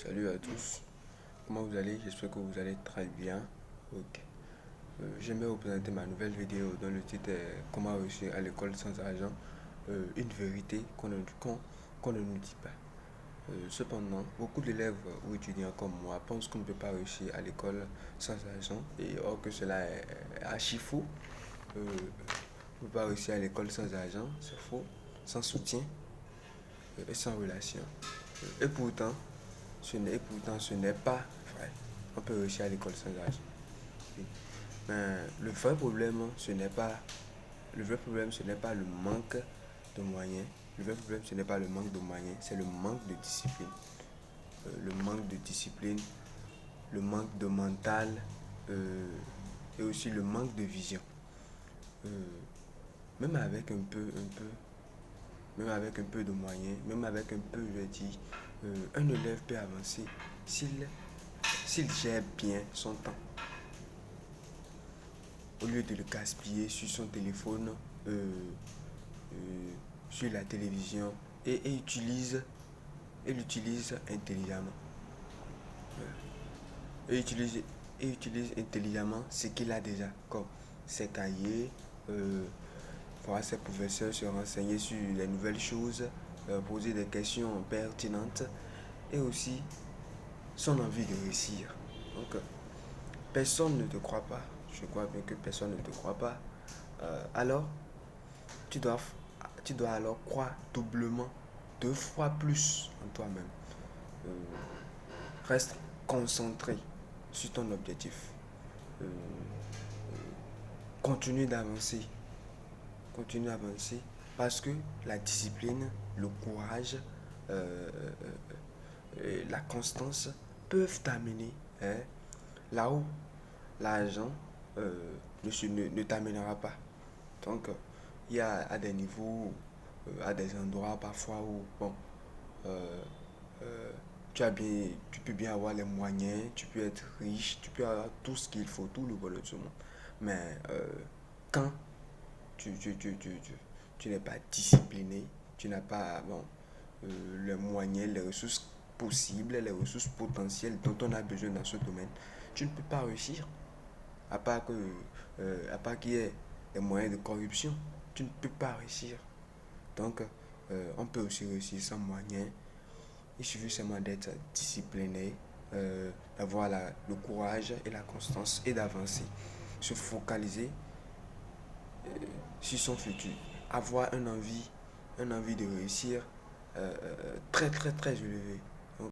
Salut à tous, comment vous allez? J'espère que vous allez très bien. Ok. J'aimerais vous présenter ma nouvelle vidéo dont le titre est Comment réussir à l'école sans argent, une vérité qu'on ne nous dit pas. Cependant, beaucoup d'élèves ou étudiants comme moi pensent qu'on ne peut pas réussir à l'école sans argent, et or que cela est archi faux. On ne peut pas réussir à l'école sans argent, c'est faux, sans soutien et sans relation. Et pourtant, ce n'est pas vrai. On peut réussir à l'école sans argent. Oui. Mais le vrai problème, ce n'est pas le manque de moyens. Le vrai problème, ce n'est pas le manque de moyens, c'est le manque de discipline. Le manque de discipline, le manque de mental euh, et aussi le manque de vision. Euh, même avec même avec un peu de moyens, même avec un peu, je vais dire, un élève peut avancer s'il s'il gère bien son temps. Au lieu de le gaspiller sur son téléphone, euh, euh, sur la télévision, et l'utilise intelligemment. Et utilise intelligemment ce qu'il a déjà, comme ses cahiers, voir ses professeurs se renseigner sur les nouvelles choses, poser des questions pertinentes et aussi son envie de réussir. Donc, personne ne te croit pas. Je crois bien que personne ne te croit pas. Alors, tu dois, tu dois alors croire doublement, deux fois plus en toi-même. Euh, Reste concentré sur ton objectif. Euh, continue d'avancer. Continue d'avancer parce que la discipline, le courage, euh, la constance peuvent t'amener, hein, là où l'argent ne t'amènera pas. Donc, il y a à des niveaux, à des endroits parfois où, bon, euh, euh, tu peux bien avoir les moyens, tu peux être riche, tu peux avoir tout ce qu'il faut, tout le bonheur du monde. Mais quand tu, tu, tu, tu, tu, tu n'es pas discipliné, tu n'as pas bon, les moyens, les ressources possibles, les ressources potentielles dont on a besoin dans ce domaine, tu ne peux pas réussir. À part qu'il y ait des moyens de corruption, tu ne peux pas réussir. Donc, on peut aussi réussir sans moyens. Il suffit seulement d'être discipliné, d'avoir le courage et la constance et d'avancer. Se focaliser sur son futur. Avoir un envie de réussir très très très élevé.